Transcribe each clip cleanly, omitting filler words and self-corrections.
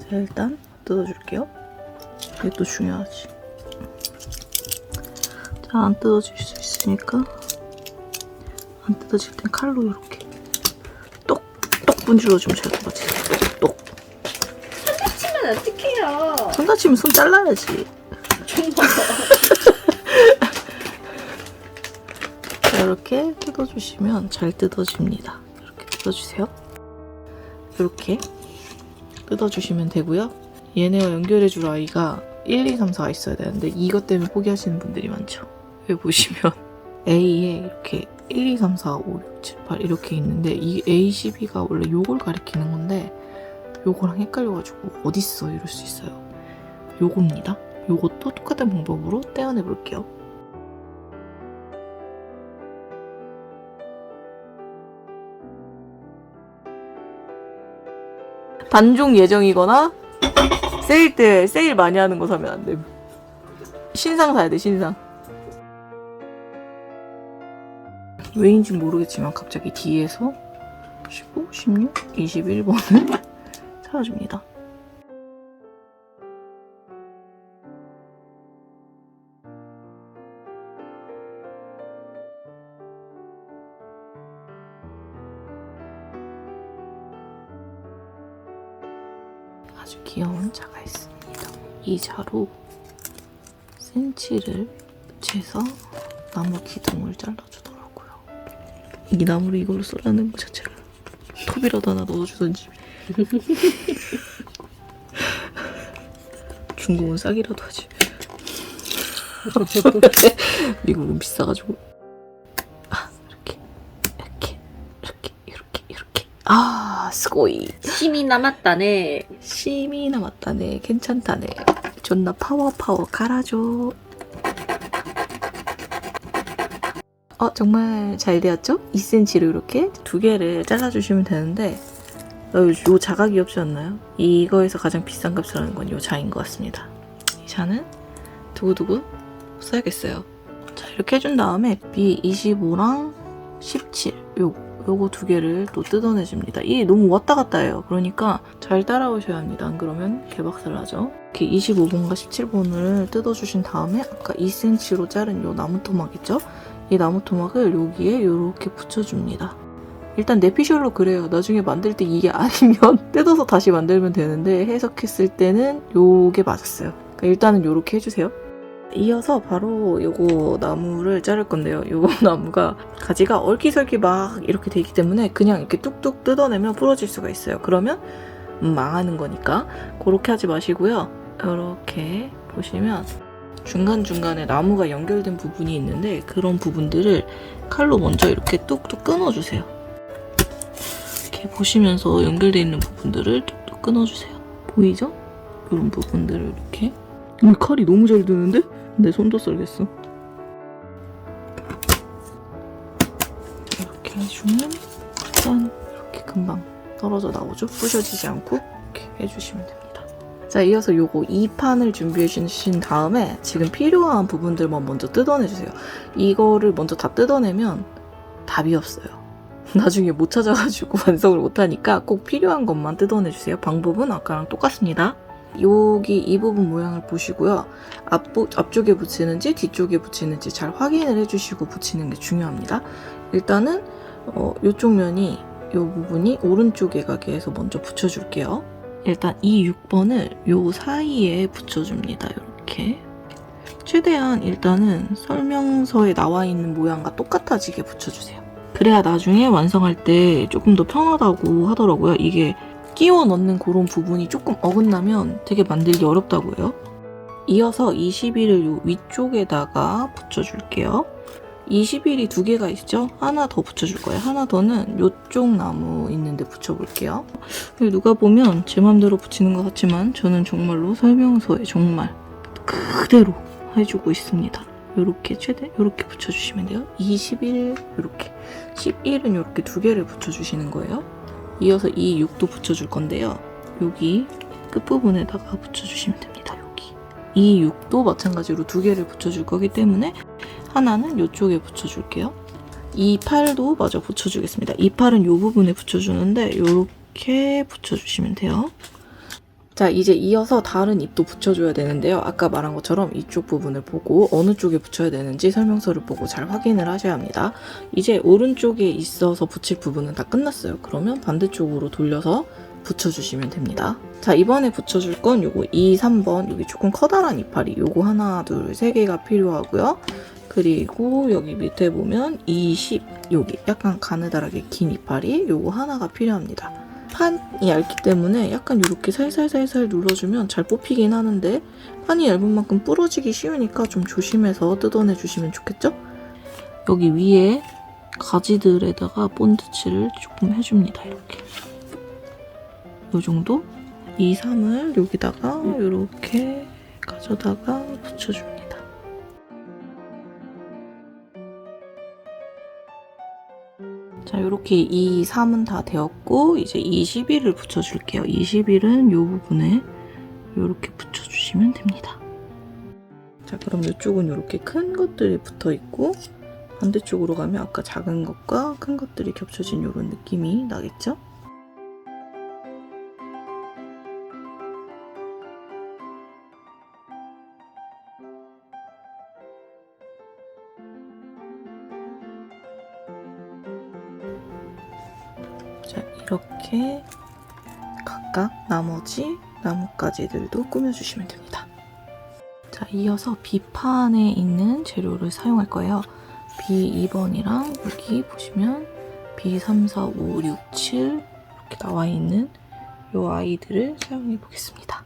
자, 일단 뜯어줄게요. 이게 또 중요하지. 자, 안 뜯어질 수 있으니까 안 뜯어질 땐 칼로 이렇게 똑 분질러주면 잘 뜯어지죠. 똑. 손 다치면 어떡해요? 손 다치면 손 잘라야지. 정말. 자, 이렇게 뜯어주시면 잘 뜯어집니다. 이렇게 뜯어주세요. 이렇게 뜯어주시면 되고요. 얘네와 연결해줄 아이가 1, 2, 3, 4 있어야 되는데 이것 때문에 포기하시는 분들이 많죠. 여기 보시면 A에 이렇게 1, 2, 3, 4, 5, 6, 7, 8 이렇게 있는데 이 A12가 원래 요걸 가리키는 건데 요거랑 헷갈려가지고 어딨어 이럴 수 있어요. 요겁니다. 요것도 똑같은 방법으로 떼어내 볼게요. 단종 예정이거나 세일 때 세일 많이 하는 거 사면 안 돼. 신상 사야 돼, 신상. 왜인지 모르겠지만 갑자기 뒤에서 15, 16, 21번을 찾아줍니다. 아주 귀여운 자가 있습니다. 이 자로 센치를 재서 나무 기둥을 잘라주더라고요. 이 나무를 이걸로 썰어내는 것 자체가 톱이라도 하나 넣어주던지. 중국은 싸기라도 하지. 미국은 비싸가지고. 이렇게. 아, 스고이. 힘이 남았다네. 심이 남았다네. 괜찮다네. 존나 파워 갈아줘. 정말 잘 되었죠? 2cm로 이렇게 두 개를 잘라주시면 되는데 요 자가 귀엽지 않나요? 이거에서 가장 비싼 값을 하는 건 요 자인 것 같습니다. 이 자는 두고두고 써야겠어요. 자, 이렇게 해준 다음에 B25랑 17 요거 두 개를 또 뜯어내줍니다. 이게 너무 왔다 갔다 해요. 그러니까 잘 따라오셔야 합니다. 안 그러면 개박살 나죠. 이렇게 25번과 17번을 뜯어주신 다음에 아까 2cm로 자른 요 나무 토막 있죠? 이 나무 토막을 여기에 이렇게 붙여줍니다. 일단 내피셜로 그래요. 나중에 만들 때 이게 아니면 뜯어서 다시 만들면 되는데 해석했을 때는 요게 맞았어요. 그러니까 일단은 요렇게 해주세요. 이어서 바로 요거 나무를 자를 건데요. 요거 나무가 가지가 얼기설기 막 이렇게 되기 때문에 그냥 이렇게 뚝뚝 뜯어내면 부러질 수가 있어요. 그러면 망하는 거니까 그렇게 하지 마시고요. 이렇게 보시면 중간중간에 나무가 연결된 부분이 있는데 그런 부분들을 칼로 먼저 이렇게 뚝뚝 끊어주세요. 이렇게 보시면서 연결되어 있는 부분들을 뚝뚝 끊어주세요. 보이죠? 이런 부분들을 이렇게. 이 칼이 너무 잘 드는데? 내 손도 썰겠어. 이렇게 해주면 일단 이렇게 금방 떨어져 나오죠? 부셔지지 않고 이렇게 해주시면 됩니다. 자, 이어서 요거 2판을 준비해 주신 다음에 지금 필요한 부분들만 먼저 뜯어내주세요. 이거를 먼저 다 뜯어내면 답이 없어요. 나중에 못 찾아가지고 완성을 못하니까 꼭 필요한 것만 뜯어내주세요. 방법은 아까랑 똑같습니다. 여기 이 부분 모양을 보시고요. 앞쪽에 붙이는지 뒤쪽에 붙이는지 잘 확인을 해주시고 붙이는 게 중요합니다. 일단은 이쪽 면이 이 부분이 오른쪽에 가게 해서 먼저 붙여줄게요. 일단 이 6번을 요 사이에 붙여줍니다. 이렇게 최대한 일단은 설명서에 나와 있는 모양과 똑같아지게 붙여주세요. 그래야 나중에 완성할 때 조금 더 편하다고 하더라고요. 이게 끼워 넣는 그런 부분이 조금 어긋나면 되게 만들기 어렵다고 해요. 이어서 21을 요 위쪽에다가 붙여줄게요. 21이 두 개가 있죠? 하나 더 붙여줄 거예요. 하나 더는 요쪽 나무 있는데 붙여볼게요. 누가 보면 제 맘대로 붙이는 것 같지만 저는 정말로 설명서에 정말 그대로 해주고 있습니다. 요렇게 최대 요렇게 붙여주시면 돼요. 21 요렇게 11은 요렇게 두 개를 붙여주시는 거예요. 이어서 이 6도 붙여줄 건데요. 여기 끝부분에다가 붙여주시면 됩니다. 여기 이 6도 마찬가지로 두 개를 붙여줄 거기 때문에 하나는 이쪽에 붙여줄게요. 이 8도 마저 붙여주겠습니다. 이 8은 이 부분에 붙여주는데 이렇게 붙여주시면 돼요. 자, 이제 이어서 다른 잎도 붙여줘야 되는데요. 아까 말한 것처럼 이쪽 부분을 보고 어느 쪽에 붙여야 되는지 설명서를 보고 잘 확인을 하셔야 합니다. 이제 오른쪽에 있어서 붙일 부분은 다 끝났어요. 그러면 반대쪽으로 돌려서 붙여주시면 됩니다. 자, 이번에 붙여줄 건 요거 2, 3번 여기 조금 커다란 이파리 요거 하나, 둘, 세 개가 필요하고요. 그리고 여기 밑에 보면 20 여기 약간 가느다랗게 긴 이파리 요거 하나가 필요합니다. 판이 얇기 때문에 약간 이렇게 살살살살 눌러주면 잘 뽑히긴 하는데 판이 얇은 만큼 부러지기 쉬우니까 좀 조심해서 뜯어내 주시면 좋겠죠? 여기 위에 가지들에다가 본드칠을 조금 해줍니다. 이렇게 이 정도? 2, 3을 여기다가 이렇게 가져다가 붙여줍니다. 자, 이렇게 2, 3은 다 되었고 이제 21을 붙여줄게요. 21은 이 부분에 이렇게 붙여주시면 됩니다. 자, 그럼 이쪽은 이렇게 큰 것들이 붙어있고 반대쪽으로 가면 아까 작은 것과 큰 것들이 겹쳐진 이런 느낌이 나겠죠? 자, 이렇게 각각 나머지 나뭇가지들도 꾸며주시면 됩니다. 자, 이어서 B판에 있는 재료를 사용할 거예요. B2번이랑 여기 보시면 B3, 4, 5, 6, 7 이렇게 나와 있는 이 아이들을 사용해 보겠습니다.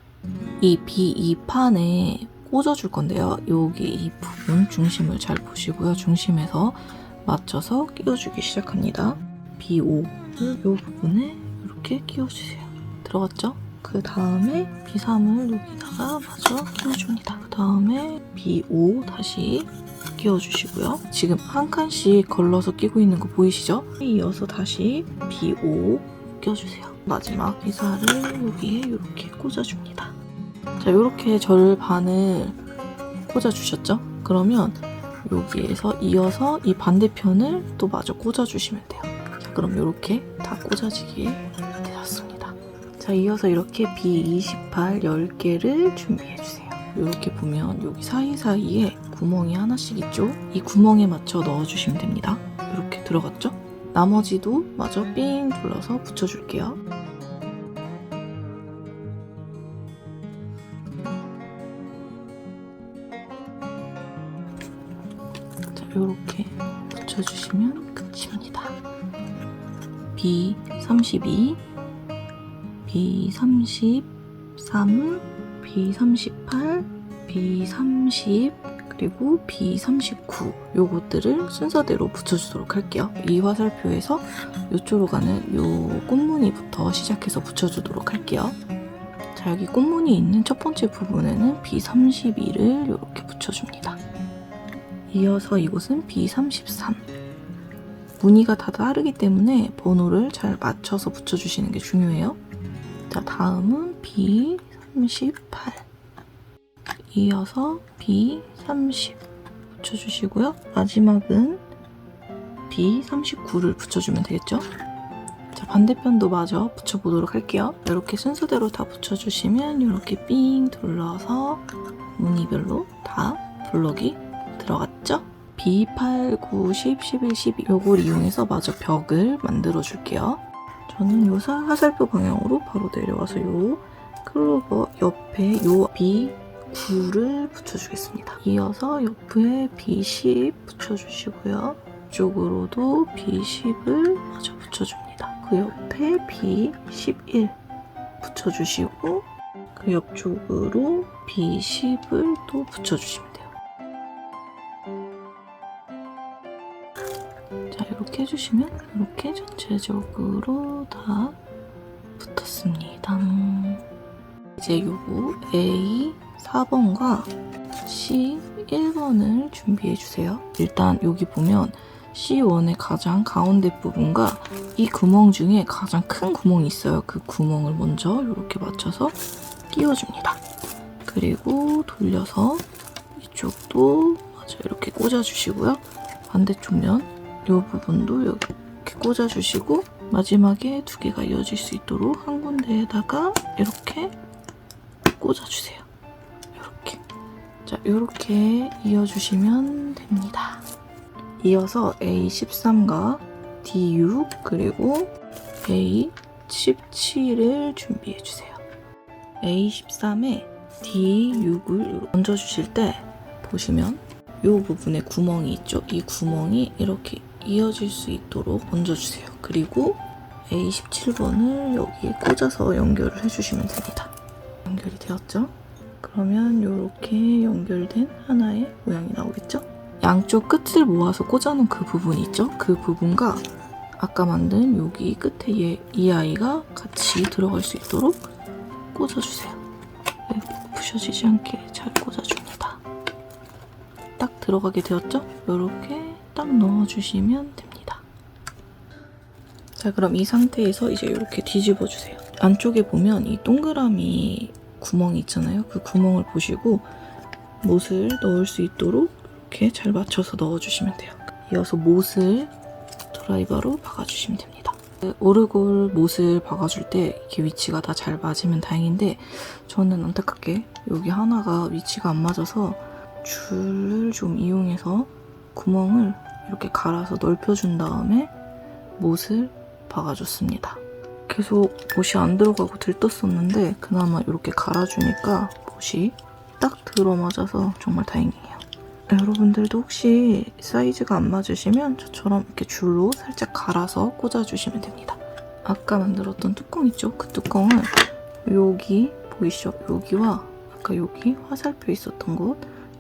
이 B2판에 꽂아줄 건데요. 여기 이 부분 중심을 잘 보시고요. 중심에서 맞춰서 끼워주기 시작합니다. B5 이 부분에 이렇게 끼워주세요. 들어갔죠? 그 다음에 B3을 여기다가 마저 끼워줍니다. 그 다음에 B5 다시 끼워주시고요. 지금 한 칸씩 걸러서 끼고 있는 거 보이시죠? 이어서 다시 B5 껴주세요. 마지막 기사를 여기에 이렇게 꽂아줍니다. 자, 이렇게 절반을 꽂아주셨죠? 그러면 여기에서 이어서 이 반대편을 또 마저 꽂아주시면 돼요. 자, 그럼 이렇게 다 꽂아지게 되었습니다. 자, 이어서 이렇게 B28 10개를 준비해주세요. 이렇게 보면 여기 사이사이에 구멍이 하나씩 있죠? 이 구멍에 맞춰 넣어주시면 됩니다. 이렇게 들어갔죠? 나머지도 마저 삥 둘러서 붙여줄게요. 자, 이렇게 붙여주시면 끝입니다. B32, B33, B38, B30 그리고 B39 요것들을 순서대로 붙여주도록 할게요. 이 화살표에서 이쪽으로 가는 요 꽃무늬부터 시작해서 붙여주도록 할게요. 자, 여기 꽃무늬 있는 첫 번째 부분에는 B32를 이렇게 붙여줍니다. 이어서 이곳은 B33 무늬가 다 다르기 때문에 번호를 잘 맞춰서 붙여주시는 게 중요해요. 자, 다음은 B38 이어서 B30 붙여주시고요. 마지막은 B39를 붙여주면 되겠죠? 자, 반대편도 마저 붙여보도록 할게요. 이렇게 순서대로 다 붙여주시면 이렇게 삥 둘러서 무늬별로 다 블럭이 들어갔죠? B8, 9, 10, 11, 12 요걸 이용해서 마저 벽을 만들어 줄게요. 저는 요 화살표 방향으로 바로 내려와서 요 클로버 옆에 요 B9를 붙여주겠습니다. 이어서 옆에 B10 붙여주시고요. 이쪽으로도 B10을 마저 붙여줍니다. 그 옆에 B11 붙여주시고 그 옆쪽으로 B10을 또 붙여주시면 돼요. 자, 이렇게 해주시면 이렇게 전체적으로 다 붙었습니다. 이제 요거 A 4번과 C 1번을 준비해주세요. 일단 여기 보면 C1의 가장 가운데 부분과 이 구멍 중에 가장 큰 구멍이 있어요. 그 구멍을 먼저 이렇게 맞춰서 끼워줍니다. 그리고 돌려서 이쪽도 마저 이렇게 꽂아주시고요. 반대쪽 면 이 부분도 이렇게 꽂아주시고 마지막에 두 개가 이어질 수 있도록 한 군데에다가 이렇게 꽂아주세요. 이렇게. 자, 이렇게 이어주시면 됩니다. 이어서 A13과 D6 그리고 A17을 준비해주세요. A13에 D6을 얹어주실 때 보시면 이 부분에 구멍이 있죠? 이 구멍이 이렇게 이어질 수 있도록 얹어주세요. 그리고 A17번을 여기에 꽂아서 연결을 해주시면 됩니다. 연결이 되었죠? 그러면 이렇게 연결된 하나의 모양이 나오겠죠? 양쪽 끝을 모아서 꽂아놓은 그 부분이 있죠? 그 부분과 아까 만든 여기 끝에 이 아이가 같이 들어갈 수 있도록 꽂아주세요. 네, 부셔지지 않게 잘 꽂아줍니다. 딱 들어가게 되었죠? 이렇게 딱 넣어주시면 됩니다. 자, 그럼 이 상태에서 이제 이렇게 뒤집어 주세요. 안쪽에 보면 이 동그라미 구멍이 있잖아요. 그 구멍을 보시고 못을 넣을 수 있도록 이렇게 잘 맞춰서 넣어주시면 돼요. 이어서 못을 드라이버로 박아주시면 됩니다. 오르골 못을 박아줄 때 이렇게 위치가 다 잘 맞으면 다행인데 저는 안타깝게 여기 하나가 위치가 안 맞아서 줄을 좀 이용해서 구멍을 이렇게 갈아서 넓혀준 다음에 못을 박아줬습니다. 계속 못이 안 들어가고 들떴었는데 그나마 이렇게 갈아주니까 못이 딱 들어맞아서 정말 다행이에요. 여러분들도 혹시 사이즈가 안 맞으시면 저처럼 이렇게 줄로 살짝 갈아서 꽂아주시면 됩니다. 아까 만들었던 뚜껑 있죠? 그 뚜껑을 여기 보이시죠? 여기와 아까 여기 화살표 있었던 곳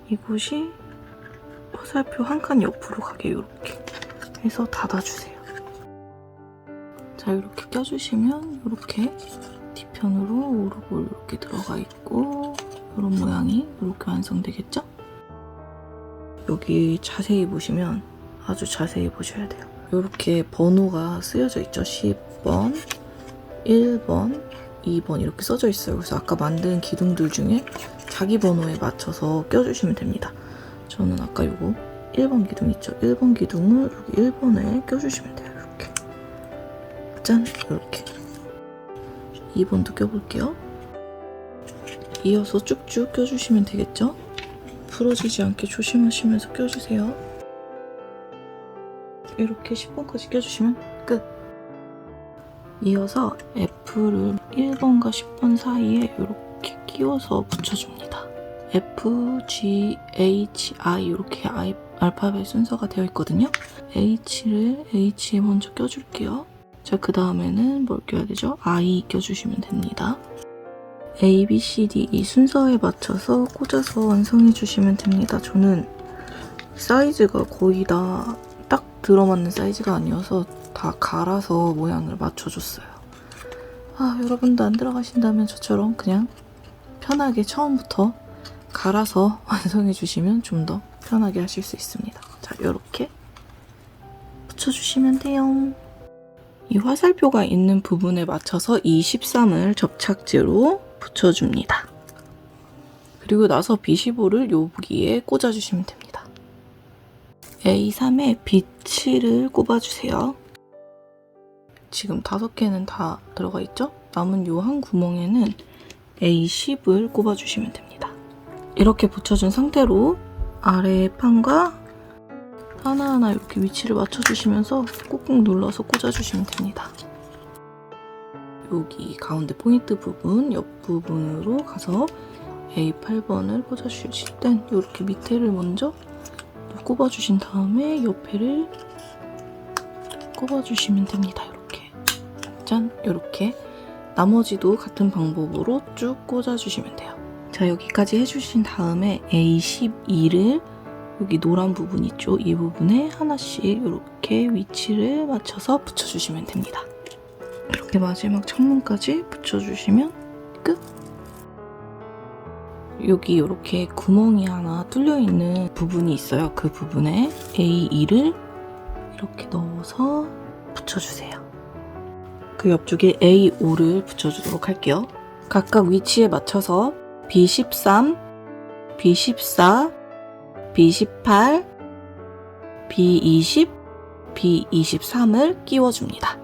이곳이 화살표 한 칸 옆으로 가게 이렇게 해서 닫아주세요. 자, 이렇게 껴주시면 이렇게 뒤편으로 오르골 이렇게 들어가 있고 이런 모양이 이렇게 완성되겠죠? 여기 자세히 보시면 아주 자세히 보셔야 돼요. 이렇게 번호가 쓰여져 있죠. 10번, 1번, 2번 이렇게 써져 있어요. 그래서 아까 만든 기둥들 중에 자기 번호에 맞춰서 껴주시면 됩니다. 저는 아까 요거 1번 기둥 있죠. 1번 기둥을 여기 1번에 껴주시면 돼요. 이렇게. 짠! 이렇게. 2번도 껴볼게요. 이어서 쭉쭉 껴주시면 되겠죠? 부러지지 않게 조심하시면서 껴주세요. 이렇게 10번까지 껴주시면 끝! 이어서 F를 1번과 10번 사이에 이렇게 끼워서 붙여줍니다. F, G, H, I 이렇게 알파벳 순서가 되어 있거든요. H를 H에 먼저 껴줄게요. 자, 그 다음에는 뭘 껴야 되죠? I 껴주시면 됩니다. A, B, C, D 이 순서에 맞춰서 꽂아서 완성해 주시면 됩니다. 저는 사이즈가 거의 다 딱 들어맞는 사이즈가 아니어서 다 갈아서 모양을 맞춰줬어요. 여러분도 안 들어가신다면 저처럼 그냥 편하게 처음부터 갈아서 완성해 주시면 좀 더 편하게 하실 수 있습니다. 자, 이렇게 붙여주시면 돼요. 이 화살표가 있는 부분에 맞춰서 이 13을 접착제로 붙여줍니다. 그리고 나서 B15를 여기에 꽂아주시면 됩니다. A3에 B7을 꼽아주세요. 지금 5개는 다 들어가 있죠? 남은 요 한 구멍에는 A10을 꼽아주시면 됩니다. 이렇게 붙여준 상태로 아래 판과 하나하나 이렇게 위치를 맞춰주시면서 꾹꾹 눌러서 꽂아주시면 됩니다. 여기 가운데 포인트 부분, 옆 부분으로 가서 A8번을 꽂아주실 땐 이렇게 밑에를 먼저 꼽아주신 다음에 옆에를 꼽아주시면 됩니다. 이렇게 짠! 이렇게 나머지도 같은 방법으로 쭉 꽂아주시면 돼요. 자, 여기까지 해주신 다음에 A12를 여기 노란 부분 있죠? 이 부분에 하나씩 이렇게 위치를 맞춰서 붙여주시면 됩니다. 이렇게 마지막 창문까지 붙여주시면 끝! 여기 이렇게 구멍이 하나 뚫려있는 부분이 있어요. 그 부분에 A2를 이렇게 넣어서 붙여주세요. 그 옆쪽에 A5를 붙여주도록 할게요. 각각 위치에 맞춰서 B13, B14, B18, B20, B23을 끼워줍니다.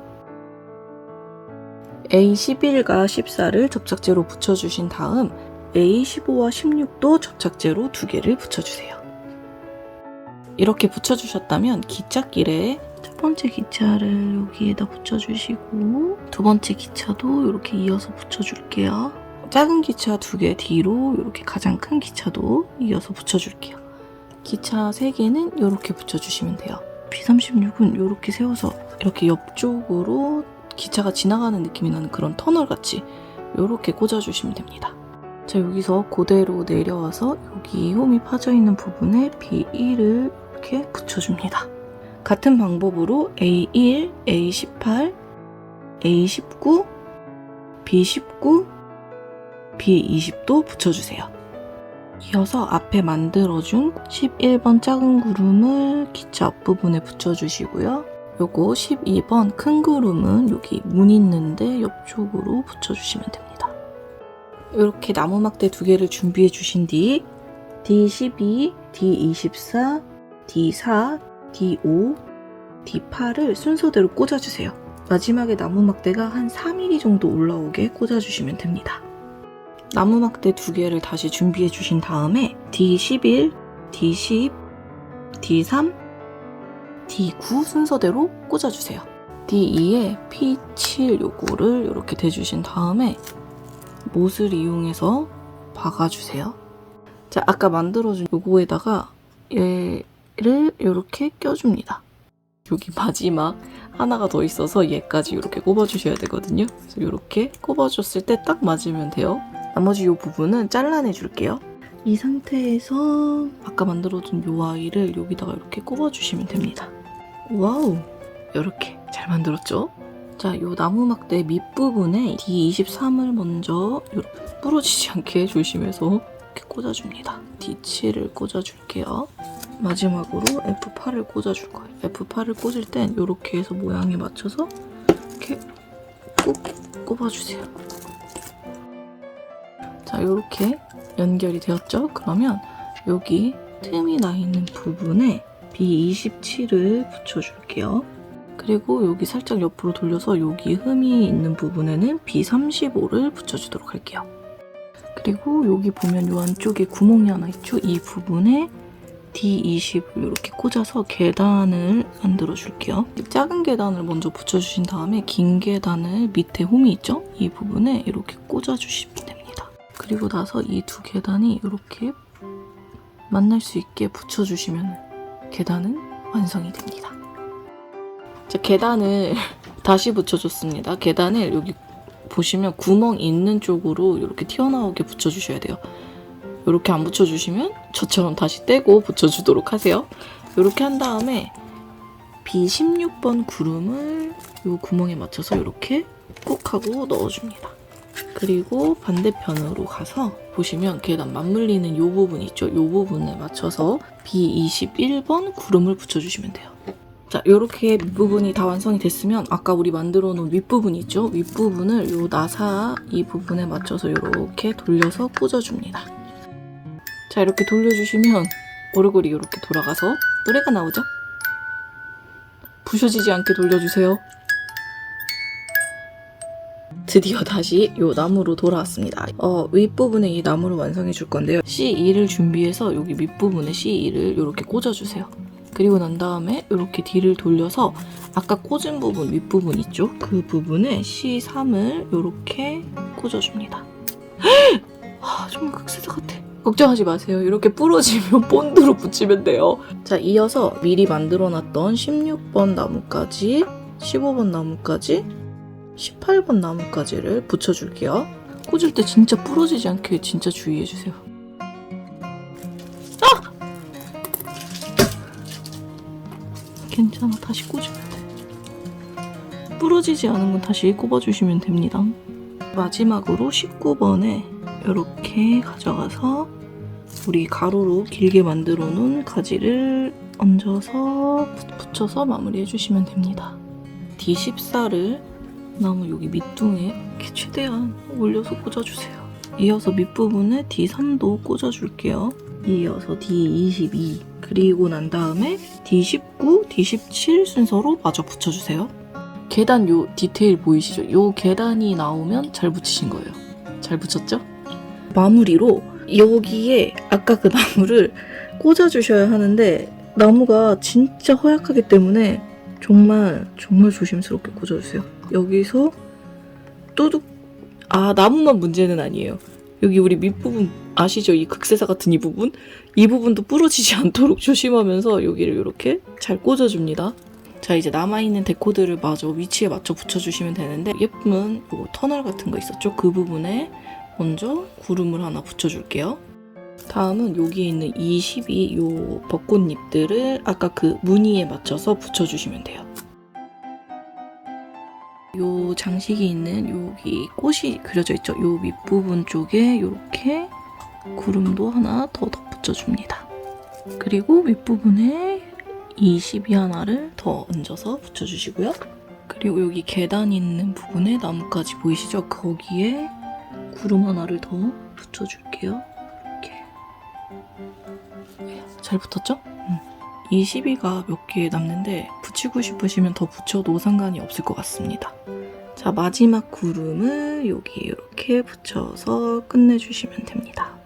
A11과 14를 접착제로 붙여주신 다음 A15와 16도 접착제로 2개를 붙여주세요. 이렇게 붙여주셨다면 기찻길에 첫 번째 기차를 여기에다 붙여주시고 두 번째 기차도 이렇게 이어서 붙여줄게요. 작은 기차 2개 뒤로 이렇게 가장 큰 기차도 이어서 붙여줄게요. 기차 3개는 이렇게 붙여주시면 돼요. B36은 이렇게 세워서 이렇게 옆쪽으로 기차가 지나가는 느낌이 나는 그런 터널같이 이렇게 꽂아주시면 됩니다. 자, 여기서 그대로 내려와서 여기 홈이 파져있는 부분에 B1을 이렇게 붙여줍니다. 같은 방법으로 A1, A18, A19, B19, B20도 붙여주세요. 이어서 앞에 만들어준 11번 작은 구름을 기차 앞부분에 붙여주시고요. 요거 12번 큰 구름은 여기 문 있는데 옆쪽으로 붙여주시면 됩니다. 이렇게 나무 막대 2개를 준비해 주신 뒤 D12, D24, D4, D5, D8을 순서대로 꽂아주세요. 마지막에 나무 막대가 한 3mm 정도 올라오게 꽂아주시면 됩니다. 나무 막대 2개를 다시 준비해 주신 다음에 D11, D10, D3, D9 순서대로 꽂아주세요. D2에 P7 요거를 이렇게 대주신 다음에 못을 이용해서 박아주세요. 자, 아까 만들어준 요거에다가 얘를 이렇게 껴줍니다. 여기 마지막 하나가 더 있어서 얘까지 이렇게 꼽아주셔야 되거든요. 그래서 이렇게 꼽아줬을 때 딱 맞으면 돼요. 나머지 이 부분은 잘라내줄게요. 이 상태에서 아까 만들어둔 이 아이를 여기다가 이렇게 꼽아주시면 됩니다. 와우! 이렇게 잘 만들었죠? 자, 이 나무 막대 밑부분에 D23을 먼저 이렇게 부러지지 않게 조심해서 이렇게 꽂아줍니다. D7을 꽂아줄게요. 마지막으로 F8을 꽂아줄 거예요. F8을 꽂을 땐 이렇게 해서 모양에 맞춰서 이렇게 꼭 꼽아주세요. 자, 이렇게 연결이 되었죠? 그러면 여기 틈이 나 있는 부분에 B27을 붙여줄게요. 그리고 여기 살짝 옆으로 돌려서 여기 흠이 있는 부분에는 B35를 붙여주도록 할게요. 그리고 여기 보면 이 안쪽에 구멍이 하나 있죠? 이 부분에 D20을 이렇게 꽂아서 계단을 만들어 줄게요. 작은 계단을 먼저 붙여주신 다음에 긴 계단을 밑에 홈이 있죠? 이 부분에 이렇게 꽂아주시면 됩니다. 그리고 나서 이 2계단이 이렇게 만날 수 있게 붙여주시면 계단은 완성이 됩니다. 자, 계단을 다시 붙여줬습니다. 계단을 여기 보시면 구멍 있는 쪽으로 이렇게 튀어나오게 붙여주셔야 돼요. 이렇게 안 붙여주시면 저처럼 다시 떼고 붙여주도록 하세요. 이렇게 한 다음에 B16번 구름을 이 구멍에 맞춰서 이렇게 꾹 하고 넣어줍니다. 그리고 반대편으로 가서 보시면 계단 맞물리는 이 부분 있죠? 이 부분에 맞춰서 B21번 구름을 붙여주시면 돼요. 자, 이렇게 밑부분이 다 완성이 됐으면 아까 우리 만들어 놓은 윗부분 있죠? 윗부분을 이 나사 이 부분에 맞춰서 이렇게 돌려서 꽂아줍니다. 자, 이렇게 돌려주시면 오르골이 이렇게 돌아가서 노래가 나오죠? 부셔지지 않게 돌려주세요. 드디어 다시 이 나무로 돌아왔습니다. 윗부분에 이 나무를 완성해 줄 건데요. C2를 준비해서 여기 밑부분에 C2를 이렇게 꽂아주세요. 그리고 난 다음에 이렇게 뒤를 돌려서 아까 꽂은 부분 윗부분 있죠? 그 부분에 C3을 이렇게 꽂아줍니다. 정말 극세사 같아. 걱정하지 마세요. 이렇게 부러지면 본드로 붙이면 돼요. 자, 이어서 미리 만들어놨던 16번 나무까지 15번 나무까지 18번 나무까지를 붙여줄게요. 꽂을 때 진짜 부러지지 않게 진짜 주의해주세요. 괜찮아, 다시 꽂으면 돼. 부러지지 않은 건 다시 꼽아주시면 됩니다. 마지막으로 19번에 이렇게 가져가서 우리 가로로 길게 만들어 놓은 가지를 얹어서 붙여서 마무리해 주시면 됩니다. D14를 나무 여기 밑둥에 이렇게 최대한 올려서 꽂아주세요. 이어서 밑부분에 D3도 꽂아줄게요. 이어서 D22 그리고 난 다음에 D19, D17 순서로 마저 붙여주세요. 계단 요 디테일 보이시죠? 요 계단이 나오면 잘 붙이신 거예요. 잘 붙였죠? 마무리로 여기에 아까 그 나무를 꽂아주셔야 하는데 나무가 진짜 허약하기 때문에 정말 조심스럽게 꽂아주세요. 여기서 또둑. 나무만 문제는 아니에요. 여기 우리 밑부분 아시죠? 이 극세사 같은 이 부분? 이 부분도 부러지지 않도록 조심하면서 여기를 이렇게 잘 꽂아줍니다. 자, 이제 남아있는 데코드를 마저 위치에 맞춰 붙여주시면 되는데 예쁜 요 터널 같은 거 있었죠? 그 부분에 먼저 구름을 하나 붙여줄게요. 다음은 여기에 있는 22 요 벚꽃잎들을 아까 그 무늬에 맞춰서 붙여주시면 돼요. 요 장식이 있는 여기 꽃이 그려져 있죠? 요 밑부분 쪽에 이렇게 구름도 하나 더 덧붙여줍니다. 그리고 윗부분에 22 하나를 더 얹어서 붙여주시고요. 그리고 여기 계단 있는 부분에 나뭇가지 보이시죠? 거기에 구름 하나를 더 붙여줄게요. 이렇게. 잘 붙었죠? 22가 몇 개 남는데 붙이고 싶으시면 더 붙여도 상관이 없을 것 같습니다. 자, 마지막 구름을 여기 이렇게 붙여서 끝내주시면 됩니다.